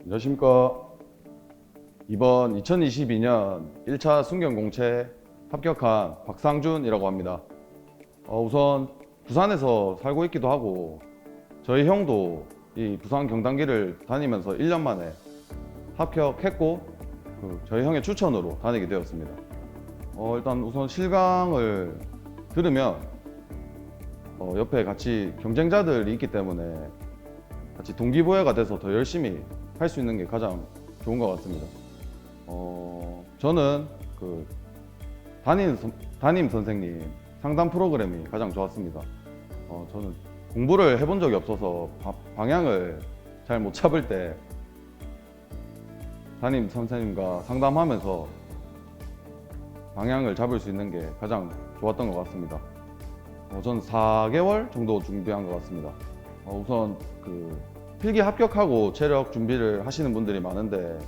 안녕하십니까. 이번 2022년 1차 순경공채 합격한 박상준이라고 합니다. 우선 부산에서 살고 있기도 하고 저희 형도 이 부산 경단기를 다니면서 1년 만에 합격했고 저희 형의 추천으로 다니게 되었습니다. 일단 우선 실강을 들으면 옆에 같이 경쟁자들이 있기 때문에 같이 동기부여가 돼서 더 열심히 할 수 있는 게 가장 좋은 것 같습니다. 저는 담임 선생님 상담 프로그램이 가장 좋았습니다. 저는 공부를 해본 적이 없어서 방향을 잘 못 잡을 때 담임 선생님과 상담하면서 방향을 잡을 수 있는 게 가장 좋았던 것 같습니다. 전 4개월 정도 준비한 것 같습니다. 우선 필기 합격하고 체력 준비를 하시는 분들이 많은데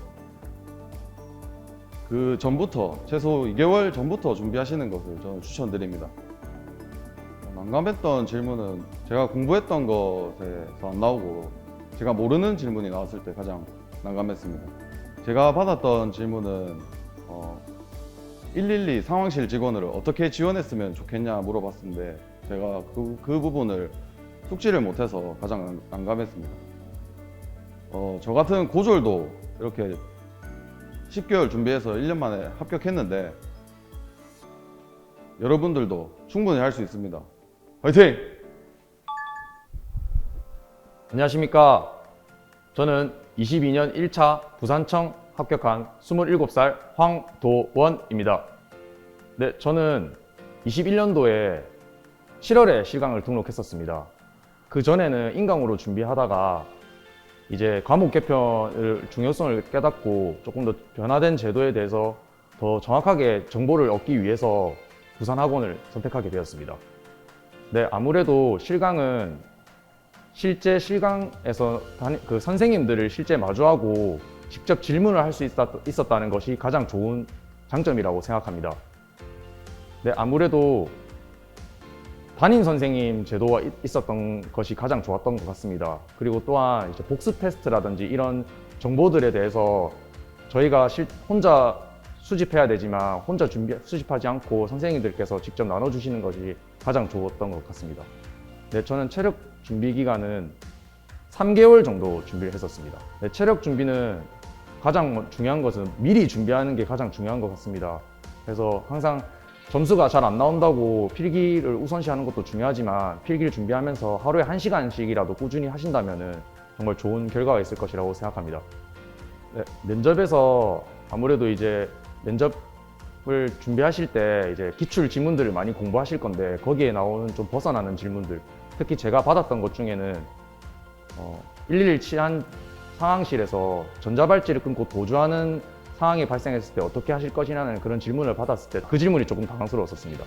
그 전부터 최소 2개월 전부터 준비하시는 것을 저는 추천드립니다. 난감했던 질문은 제가 공부했던 것에서 안 나오고 제가 모르는 질문이 나왔을 때 가장 난감했습니다. 제가 받았던 질문은 112 상황실 직원을 어떻게 지원했으면 좋겠냐 물어봤는데 제가 그 부분을 숙지를 못해서 가장 난감했습니다. 저 같은 고졸도 이렇게 10개월 준비해서 1년 만에 합격했는데 여러분들도 충분히 할 수 있습니다. 화이팅! 안녕하십니까. 저는 22년 1차 부산청 합격한 27살 황도원입니다. 네, 저는 21년도에 7월에 실강을 등록했었습니다. 그 전에는 인강으로 준비하다가 이제 과목 개편의 중요성을 깨닫고 조금 더 변화된 제도에 대해서 더 정확하게 정보를 얻기 위해서 부산학원을 선택하게 되었습니다. 네, 아무래도 실강은 실제 실강에서 그 선생님들을 실제 마주하고 직접 질문을 할 수 있었다는 것이 가장 좋은 장점이라고 생각합니다. 네, 아무래도 담임 선생님 제도가 있었던 것이 가장 좋았던 것 같습니다. 그리고 또한 이제 복습 테스트라든지 이런 정보들에 대해서 저희가 혼자 수집해야 되지만 혼자 수집하지 않고 선생님들께서 직접 나눠주시는 것이 가장 좋았던 것 같습니다. 네, 저는 체력 준비 기간은 3개월 정도 준비를 했었습니다. 네, 체력 준비는 가장 중요한 것은 미리 준비하는 게 가장 중요한 것 같습니다. 그래서 항상 점수가 잘 안 나온다고 필기를 우선시하는 것도 중요하지만 필기를 준비하면서 하루에 1시간씩이라도 꾸준히 하신다면 정말 좋은 결과가 있을 것이라고 생각합니다. 네, 면접에서 아무래도 이제 면접을 준비하실 때 이제 기출 지문들을 많이 공부하실 건데 거기에 나오는 좀 벗어나는 질문들, 특히 제가 받았던 것 중에는 111 치안 상황실에서 전자발찌를 끊고 도주하는 상황이 발생했을 때 어떻게 하실 것이냐는 그런 질문을 받았을 때 그 질문이 조금 당황스러웠었습니다.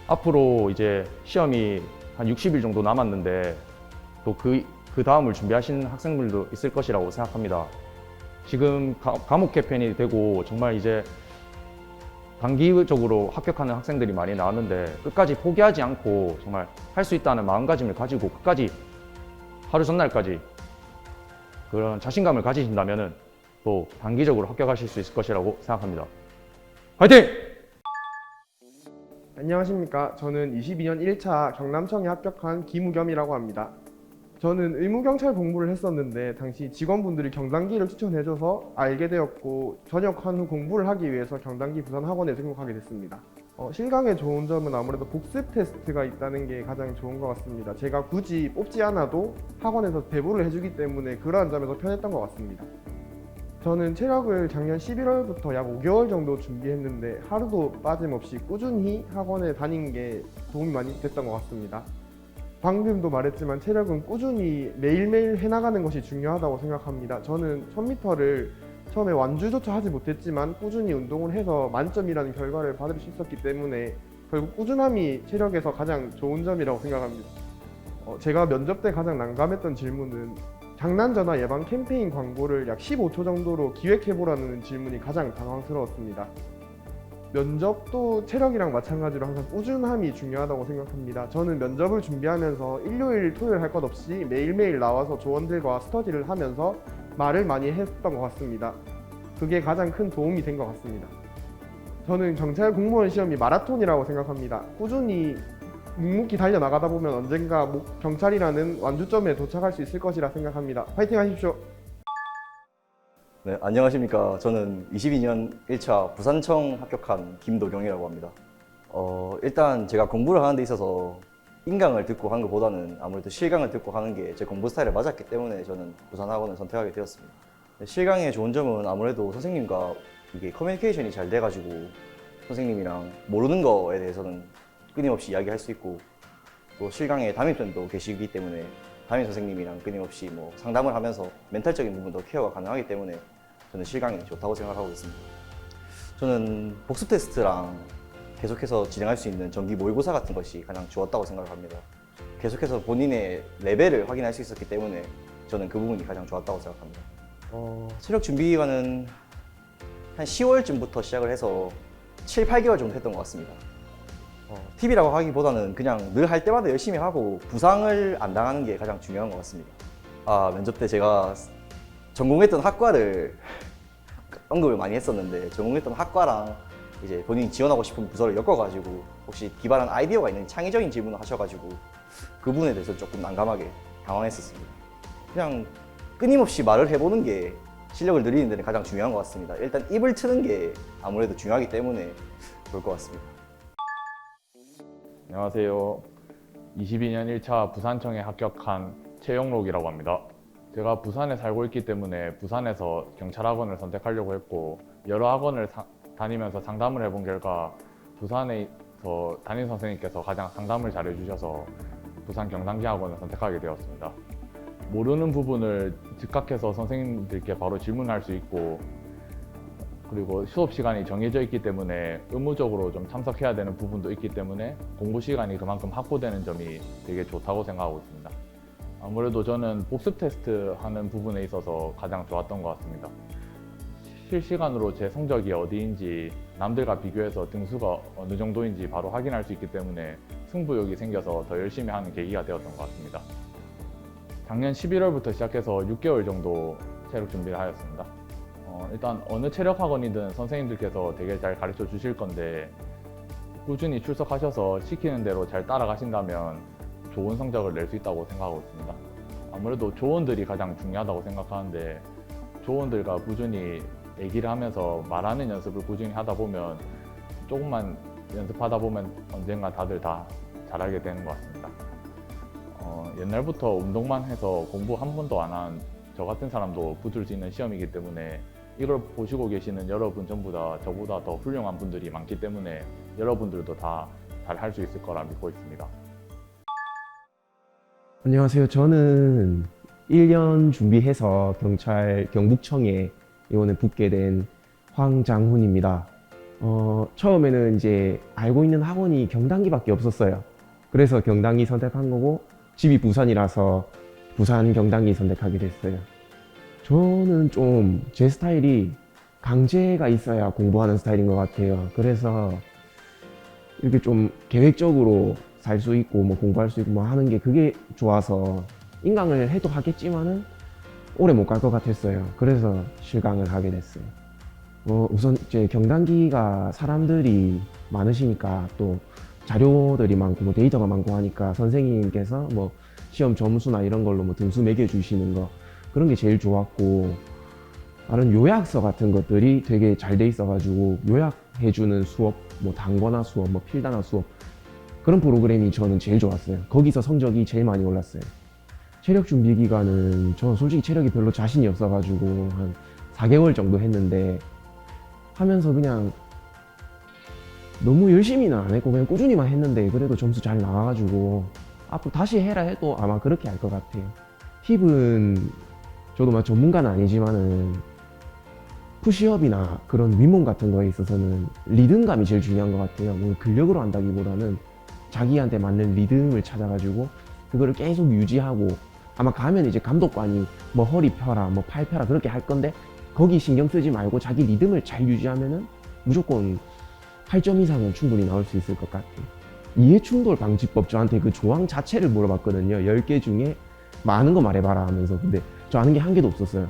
앞으로 이제 시험이 한 60일 정도 남았는데 또 그 다음을 준비하시는 학생들도 있을 것이라고 생각합니다. 지금 과목 개편이 되고 정말 이제 단기적으로 합격하는 학생들이 많이 나왔는데 끝까지 포기하지 않고 정말 할 수 있다는 마음가짐을 가지고 끝까지 하루 전날까지 그런 자신감을 가지신다면 또 단기적으로 합격하실 수 있을 것이라고 생각합니다. 화이팅! 안녕하십니까. 저는 22년 1차 경남청에 합격한 김우겸이라고 합니다. 저는 의무경찰 공부를 했었는데 당시 직원분들이 경단기를 추천해줘서 알게 되었고 전역한 후 공부를 하기 위해서 경단기 부산학원에 등록하게 됐습니다. 실강의 좋은 점은 아무래도 복습 테스트가 있다는 게 가장 좋은 것 같습니다. 제가 굳이 뽑지 않아도 학원에서 배부를 해주기 때문에 그러한 점에서 편했던 것 같습니다. 저는 체력을 작년 11월부터 약 5개월 정도 준비했는데 하루도 빠짐없이 꾸준히 학원에 다닌 게 도움이 많이 됐던 것 같습니다. 방금도 말했지만 체력은 꾸준히 매일매일 해나가는 것이 중요하다고 생각합니다. 저는 1000m를 처음에 완주조차 하지 못했지만 꾸준히 운동을 해서 만점이라는 결과를 받을 수 있었기 때문에 결국 꾸준함이 체력에서 가장 좋은 점이라고 생각합니다. 제가 면접 때 가장 난감했던 질문은 장난전화 예방 캠페인 광고를 약 15초 정도로 기획해보라는 질문이 가장 당황스러웠습니다. 면접도 체력이랑 마찬가지로 항상 꾸준함이 중요하다고 생각합니다. 저는 면접을 준비하면서 일요일, 토요일 할 것 없이 매일매일 나와서 조원들과 스터디를 하면서 말을 많이 했던 것 같습니다. 그게 가장 큰 도움이 된 것 같습니다. 저는 경찰 공무원 시험이 마라톤이라고 생각합니다. 꾸준히 묵묵히 달려나가다 보면 언젠가 경찰이라는 완주점에 도착할 수 있을 것이라 생각합니다. 파이팅 하십시오. 네, 안녕하십니까. 저는 22년 1차 부산청 합격한 김도경이라고 합니다. 일단 제가 공부를 하는 데 있어서 인강을 듣고 하는 것보다는 아무래도 실강을 듣고 하는 게 제 공부 스타일에 맞았기 때문에 저는 부산학원을 선택하게 되었습니다. 실강의 좋은 점은 아무래도 선생님과 이게 커뮤니케이션이 잘 돼가지고 선생님이랑 모르는 거에 대해서는 끊임없이 이야기할 수 있고, 또 실강에 담임선도 계시기 때문에 담임 선생님이랑 끊임없이 뭐 상담을 하면서 멘탈적인 부분도 케어가 가능하기 때문에 저는 실강이 좋다고 생각하고 있습니다. 저는 복습 테스트랑 계속해서 진행할 수 있는 정기 모의고사 같은 것이 가장 좋았다고 생각을 합니다. 계속해서 본인의 레벨을 확인할 수 있었기 때문에 저는 그 부분이 가장 좋았다고 생각합니다. 체력 준비 기간은 한 10월쯤부터 시작을 해서 7, 8개월 정도 했던 것 같습니다. 팁이라고 하기보다는 그냥 늘 할 때마다 열심히 하고 부상을 안 당하는 게 가장 중요한 것 같습니다. 면접 때 제가 전공했던 학과를 언급을 많이 했었는데, 전공했던 학과랑 이제 본인이 지원하고 싶은 부서를 엮어가지고 혹시 기발한 아이디어가 있는 창의적인 질문을 하셔가지고 그 부분에 대해서 조금 난감하게 당황했었습니다. 그냥 끊임없이 말을 해보는 게 실력을 늘리는 데는 가장 중요한 것 같습니다. 일단 입을 트는 게 아무래도 중요하기 때문에 그럴 것 같습니다. 안녕하세요. 22년 1차 부산청에 합격한 최영록이라고 합니다. 제가 부산에 살고 있기 때문에 부산에서 경찰학원을 선택하려고 했고, 여러 학원을 다니면서 상담을 해본 결과 부산에서 담임 선생님께서 가장 상담을 잘 해주셔서 부산 경상지학원을 선택하게 되었습니다. 모르는 부분을 즉각해서 선생님들께 바로 질문할 수 있고, 그리고 수업 시간이 정해져 있기 때문에 의무적으로 좀 참석해야 되는 부분도 있기 때문에 공부 시간이 그만큼 확보되는 점이 되게 좋다고 생각하고 있습니다. 아무래도 저는 복습 테스트 하는 부분에 있어서 가장 좋았던 것 같습니다. 실시간으로 제 성적이 어디인지 남들과 비교해서 등수가 어느 정도인지 바로 확인할 수 있기 때문에 승부욕이 생겨서 더 열심히 하는 계기가 되었던 것 같습니다. 작년 11월부터 시작해서 6개월 정도 체력 준비를 하였습니다. 일단 어느 체력 학원이든 선생님들께서 되게 잘 가르쳐 주실 건데, 꾸준히 출석하셔서 시키는 대로 잘 따라가신다면 좋은 성적을 낼 수 있다고 생각하고 있습니다. 아무래도 조원들이 가장 중요하다고 생각하는데, 조원들과 꾸준히 얘기를 하면서 말하는 연습을 꾸준히 하다 보면, 조금만 연습하다 보면 언젠가 다들 다 잘하게 되는 것 같습니다. 옛날부터 운동만 해서 공부 한 번도 안 한 저 같은 사람도 붙을 수 있는 시험이기 때문에, 이걸 보시고 계시는 여러분 전부 다 저보다 더 훌륭한 분들이 많기 때문에 여러분들도 다 잘 할 수 있을 거라 믿고 있습니다. 안녕하세요. 저는 1년 준비해서 경찰 경북청에 이번에 붙게 된 황장훈입니다. 처음에는 이제 알고 있는 학원이 경단기밖에 없었어요. 그래서 경단기 선택한 거고, 집이 부산이라서 부산 경단기 선택하게 됐어요. 저는 좀 제 스타일이 강제가 있어야 공부하는 스타일인 것 같아요. 그래서 이렇게 좀 계획적으로 살 수 있고 뭐 공부할 수 있고 뭐 하는 게 그게 좋아서 인강을 해도 하겠지만은 오래 못 갈 것 같았어요. 그래서 실강을 하게 됐어요. 우선 이제 경단기가 사람들이 많으시니까 또 자료들이 많고 뭐 데이터가 많고 하니까 선생님께서 뭐 시험 점수나 이런 걸로 뭐 등수 매겨 주시는 거, 그런 게 제일 좋았고, 다른 요약서 같은 것들이 되게 잘 돼 있어가지고 요약해주는 수업, 뭐 단권화 수업, 뭐 필단화 수업, 그런 프로그램이 저는 제일 좋았어요. 거기서 성적이 제일 많이 올랐어요. 체력 준비 기간은 저는 솔직히 체력이 별로 자신이 없어가지고 한 4개월 정도 했는데, 하면서 그냥 너무 열심히는 안 했고 그냥 꾸준히만 했는데 그래도 점수 잘 나와가지고 앞으로 다시 해라 해도 아마 그렇게 할 것 같아요. 팁은 저도 막 전문가는 아니지만은 푸시업이나 그런 윗몸 같은 거에 있어서는 리듬감이 제일 중요한 것 같아요. 뭐 근력으로 한다기보다는 자기한테 맞는 리듬을 찾아가지고 그거를 계속 유지하고, 아마 가면 이제 감독관이 뭐 허리 펴라, 뭐 팔 펴라 그렇게 할 건데 거기 신경 쓰지 말고 자기 리듬을 잘 유지하면은 무조건 8점 이상은 충분히 나올 수 있을 것 같아요. 이해충돌 방지법, 저한테 그 조항 자체를 물어봤거든요. 10개 중에 많은 거 말해봐라 하면서. 근데 저 아는 게 한 개도 없었어요.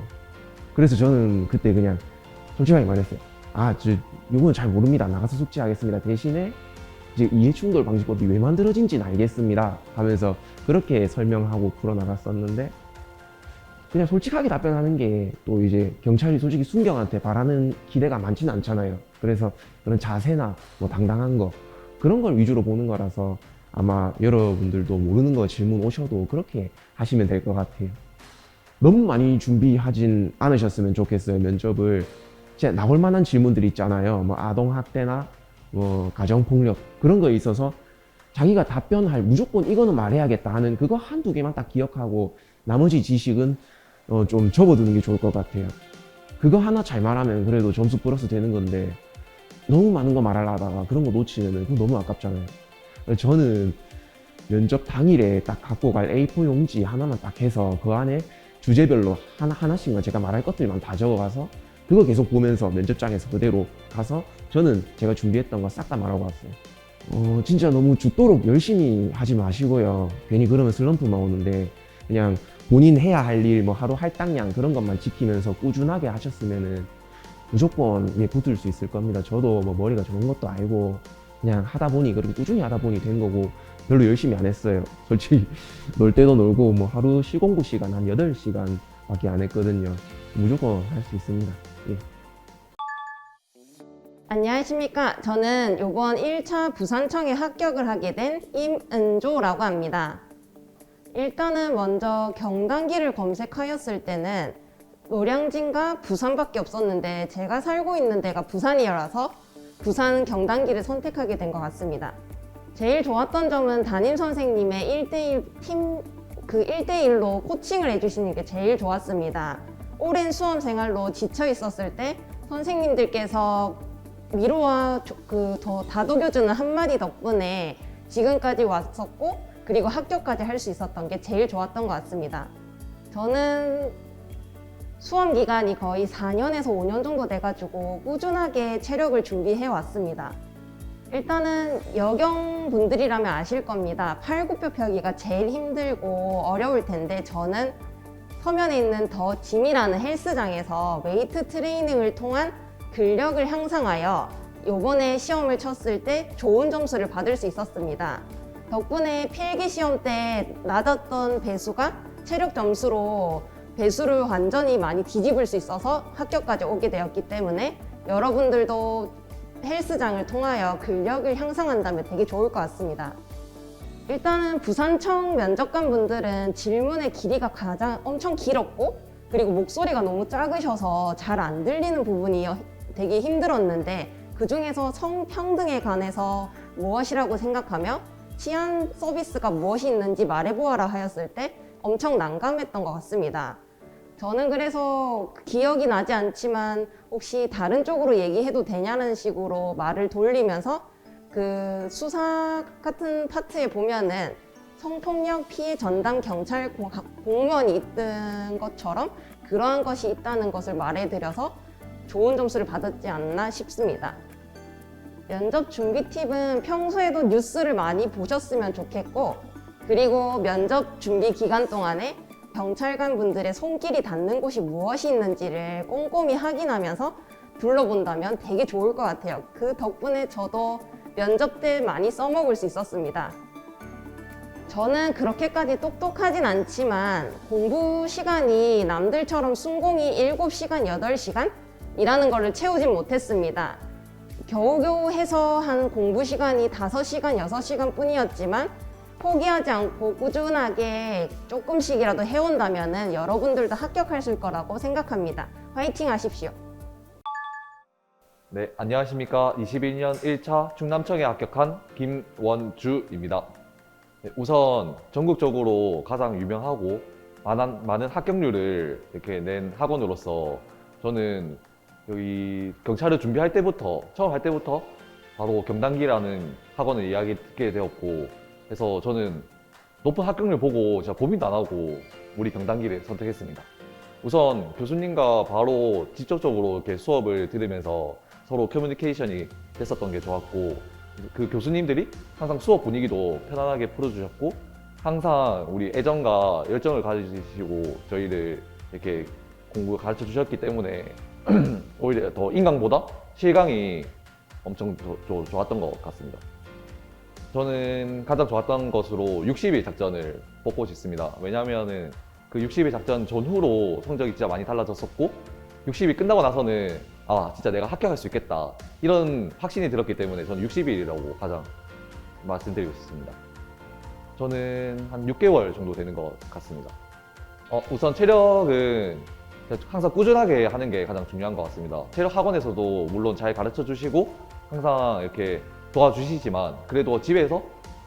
그래서 저는 그때 그냥 솔직하게 말했어요. 아, 저 이거는 잘 모릅니다. 나가서 숙지하겠습니다. 대신에 이제 이해충돌 방지법이 왜 만들어진지는 알겠습니다 하면서 그렇게 설명하고 풀어나갔었는데, 그냥 솔직하게 답변하는 게 또 이제 경찰이 솔직히 순경한테 바라는 기대가 많지는 않잖아요. 그래서 그런 자세나 뭐 당당한 거, 그런 걸 위주로 보는 거라서 아마 여러분들도 모르는 거 질문 오셔도 그렇게 하시면 될 것 같아요. 너무 많이 준비하진 않으셨으면 좋겠어요. 면접을 진짜 나올 만한 질문들이 있잖아요. 뭐 아동학대나 뭐 가정폭력, 그런 거에 있어서 자기가 답변할, 무조건 이거는 말해야겠다 하는 그거 한두 개만 딱 기억하고 나머지 지식은 좀 접어두는 게 좋을 것 같아요. 그거 하나 잘 말하면 그래도 점수 플러스 되는 건데, 너무 많은 거 말하려다가 그런 거 놓치면 그거 너무 아깝잖아요. 저는 면접 당일에 딱 갖고 갈 A4 용지 하나만 딱 해서 그 안에 주제별로 하나씩만 제가 말할 것들만 다 적어가서 그거 계속 보면서 면접장에서 그대로 가서 저는 제가 준비했던 거 싹 다 말하고 왔어요. 진짜 너무 죽도록 열심히 하지 마시고요. 괜히 그러면 슬럼프만 오는데, 그냥 본인 해야 할 일, 뭐 하루 할당량 그런 것만 지키면서 꾸준하게 하셨으면은 무조건 붙을 수 있을 겁니다. 저도 뭐 머리가 좋은 것도 알고 그냥 하다 보니, 그리고 꾸준히 하다 보니 된 거고, 별로 열심히 안 했어요. 솔직히 놀 때도 놀고 뭐 하루 시공부 시간 한 8시간 밖에 안 했거든요. 무조건 할 수 있습니다. 예. 안녕하십니까. 저는 이번 1차 부산청에 합격을 하게 된 임은조라고 합니다. 일단은 먼저 경단기를 검색하였을 때는 노량진과 부산밖에 없었는데 제가 살고 있는 데가 부산이라서 부산 경단기를 선택하게 된 것 같습니다. 제일 좋았던 점은 담임 선생님의 1대1 그 1대1로 코칭을 해주시는 게 제일 좋았습니다. 오랜 수험 생활로 지쳐 있었을 때 선생님들께서 위로와 더 다독여주는 한마디 덕분에 지금까지 왔었고, 그리고 합격까지 할 수 있었던 게 제일 좋았던 것 같습니다. 저는 수험 기간이 거의 4년에서 5년 정도 돼가지고 꾸준하게 체력을 준비해 왔습니다. 일단은 여경분들이라면 아실 겁니다. 팔굽혀 펴기가 제일 힘들고 어려울 텐데, 저는 서면에 있는 더 짐이라는 헬스장에서 웨이트 트레이닝을 통한 근력을 향상하여 요번에 시험을 쳤을 때 좋은 점수를 받을 수 있었습니다. 덕분에 필기 시험 때 낮았던 배수가 체력 점수로 배수를 완전히 많이 뒤집을 수 있어서 합격까지 오게 되었기 때문에 여러분들도 헬스장을 통하여 근력을 향상한다면 되게 좋을 것 같습니다. 일단은 부산청 면접관 분들은 질문의 길이가 가장 엄청 길었고, 그리고 목소리가 너무 작으셔서 잘 안 들리는 부분이 되게 힘들었는데, 그 중에서 성평등에 관해서 무엇이라고 생각하며 치안 서비스가 무엇이 있는지 말해보아라 하였을 때 엄청 난감했던 것 같습니다. 저는 그래서 기억이 나지 않지만 혹시 다른 쪽으로 얘기해도 되냐는 식으로 말을 돌리면서, 그 수사 같은 파트에 보면은 성폭력 피해 전담 경찰 공무원이 있던 것처럼 그러한 것이 있다는 것을 말해드려서 좋은 점수를 받았지 않나 싶습니다. 면접 준비 팁은 평소에도 뉴스를 많이 보셨으면 좋겠고, 그리고 면접 준비 기간 동안에 경찰관 분들의 손길이 닿는 곳이 무엇이 있는지를 꼼꼼히 확인하면서 둘러본다면 되게 좋을 것 같아요. 그 덕분에 저도 면접 때 많이 써먹을 수 있었습니다. 저는 그렇게까지 똑똑하진 않지만 공부 시간이 남들처럼 순공이 7시간, 8시간? 이라는 거를 채우진 못했습니다. 겨우겨우 해서 한 공부 시간이 5시간, 6시간 뿐이었지만 포기하지 않고 꾸준하게 조금씩이라도 해온다면 여러분들도 합격하실 거라고 생각합니다. 화이팅 하십시오. 네, 안녕하십니까. 21년 1차 충남청에 합격한 김원주입니다. 네, 우선 전국적으로 가장 유명하고 많은 합격률을 이렇게 낸 학원으로서 저는 여기 경찰을 준비할 때부터, 처음 할 때부터 바로 경단기라는 학원을 이야기 듣게 되었고, 그래서 저는 높은 합격률 보고 진짜 고민도 안 하고 우리 경단기를 선택했습니다. 우선 교수님과 바로 직접적으로 이렇게 수업을 들으면서 서로 커뮤니케이션이 됐었던 게 좋았고, 그 교수님들이 항상 수업 분위기도 편안하게 풀어주셨고, 항상 우리 애정과 열정을 가지시고 저희를 이렇게 공부를 가르쳐 주셨기 때문에 오히려 더 인강보다 실강이 엄청 좋았던 것 같습니다. 저는 가장 좋았던 것으로 60일 작전을 뽑고 싶습니다. 왜냐하면은 그 60일 작전 전후로 성적이 진짜 많이 달라졌었고 60일 끝나고 나서는 아 진짜 내가 합격할 수 있겠다 이런 확신이 들었기 때문에 저는 60일이라고 가장 말씀드리고 싶습니다. 저는 한 6개월 정도 되는 것 같습니다. 우선 체력은 항상 꾸준하게 하는 게 가장 중요한 것 같습니다. 체력 학원에서도 물론 잘 가르쳐 주시고 항상 이렇게 도와주시지만 그래도 집에서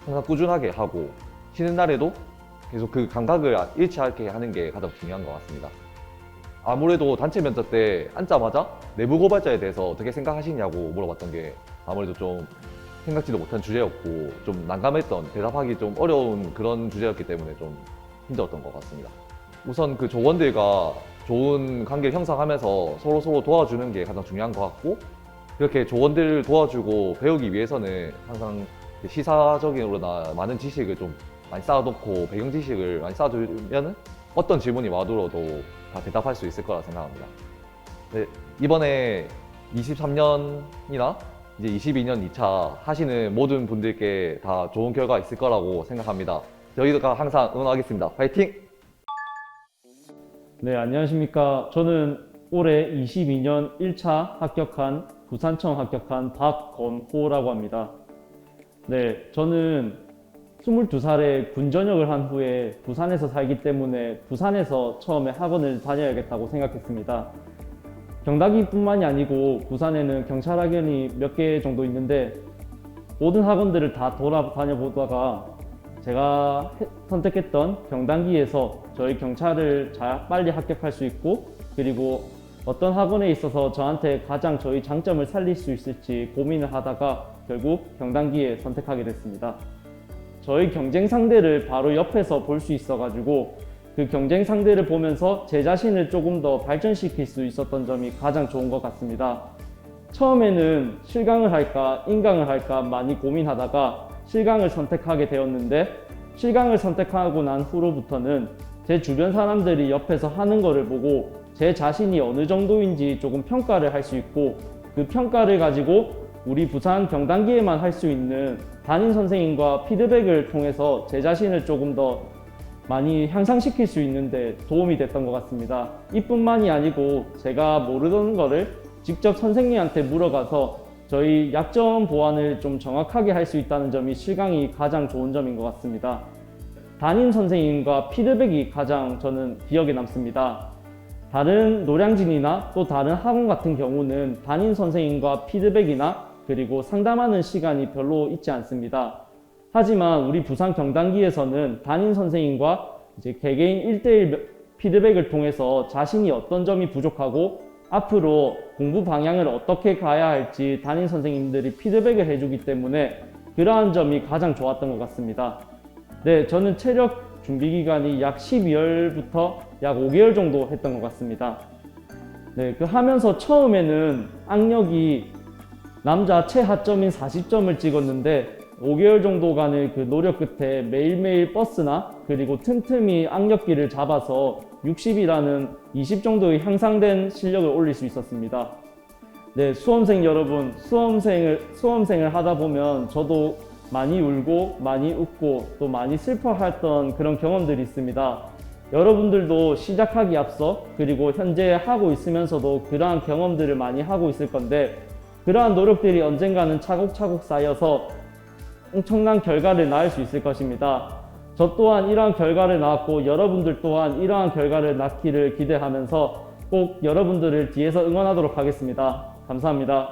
항상 꾸준하게 하고 쉬는 날에도 계속 그 감각을 잃지 않게 하는 게 가장 중요한 것 같습니다. 아무래도 단체 면접 때 앉자마자 내부 고발자에 대해서 어떻게 생각하시냐고 물어봤던 게 아무래도 좀 생각지도 못한 주제였고 좀 난감했던, 대답하기 좀 어려운 그런 주제였기 때문에 좀 힘들었던 것 같습니다. 우선 그 조원들과 좋은 관계를 형성하면서 서로 도와주는 게 가장 중요한 것 같고 그렇게 조원들을 도와주고 배우기 위해서는 항상 시사적으로나 많은 지식을 좀 많이 쌓아놓고 배경 지식을 많이 쌓아두면 어떤 질문이 와들어도 다 대답할 수 있을 거라 생각합니다. 네, 이번에 23년이나 이제 22년 2차 하시는 모든 분들께 다 좋은 결과 있을 거라고 생각합니다. 저희가 항상 응원하겠습니다. 파이팅! 네, 안녕하십니까. 저는 올해 22년 1차 합격한 부산청 합격한 박건호라고 합니다. 네, 저는 22살에 군 전역을 한 후에 부산에서 살기 때문에 부산에서 처음에 학원을 다녀야겠다고 생각했습니다. 경다기뿐만이 아니고 부산에는 경찰학원이 몇 개 정도 있는데 모든 학원들을 다 돌아다녀 보다가 제가 선택했던 경단기에서 저희 경찰을 빨리 합격할 수 있고 그리고 어떤 학원에 있어서 저한테 가장 저희 장점을 살릴 수 있을지 고민을 하다가 결국 경단기에 선택하게 됐습니다. 저희 경쟁 상대를 바로 옆에서 볼 수 있어가지고 그 경쟁 상대를 보면서 제 자신을 조금 더 발전시킬 수 있었던 점이 가장 좋은 것 같습니다. 처음에는 실강을 할까 인강을 할까 많이 고민하다가 실강을 선택하게 되었는데 실강을 선택하고 난 후로부터는 제 주변 사람들이 옆에서 하는 거를 보고 제 자신이 어느 정도인지 조금 평가를 할 수 있고 그 평가를 가지고 우리 부산 경단기에만 할 수 있는 담임 선생님과 피드백을 통해서 제 자신을 조금 더 많이 향상시킬 수 있는데 도움이 됐던 것 같습니다. 이뿐만이 아니고 제가 모르던 거를 직접 선생님한테 물어가서 저희 약점 보완을 좀 정확하게 할 수 있다는 점이 실강이 가장 좋은 점인 것 같습니다. 담임 선생님과 피드백이 가장 저는 기억에 남습니다. 다른 노량진이나 또 다른 학원 같은 경우는 담임 선생님과 피드백이나 그리고 상담하는 시간이 별로 있지 않습니다. 하지만 우리 부산 경단기에서는 담임 선생님과 이제 개개인 1대1 피드백을 통해서 자신이 어떤 점이 부족하고 앞으로 공부 방향을 어떻게 가야 할지 담임 선생님들이 피드백을 해주기 때문에 그러한 점이 가장 좋았던 것 같습니다. 네, 저는 체력 준비 기간이 약 12월부터 약 5개월 정도 했던 것 같습니다. 네, 그 하면서 처음에는 악력이 남자 최하점인 40점을 찍었는데 5개월 정도간의 그 노력 끝에 매일매일 버스나 그리고 틈틈이 악력기를 잡아서 60이라는 20 정도의 향상된 실력을 올릴 수 있었습니다. 네, 수험생 여러분, 수험생을 하다 보면 저도 많이 울고 많이 웃고 또 많이 슬퍼했던 그런 경험들이 있습니다. 여러분들도 시작하기 앞서 그리고 현재 하고 있으면서도 그러한 경험들을 많이 하고 있을 건데 그러한 노력들이 언젠가는 차곡차곡 쌓여서 엄청난 결과를 낳을 수 있을 것입니다. 저 또한 이러한 결과를 낳았고 여러분들 또한 이러한 결과를 낳기를 기대하면서 꼭 여러분들을 뒤에서 응원하도록 하겠습니다. 감사합니다.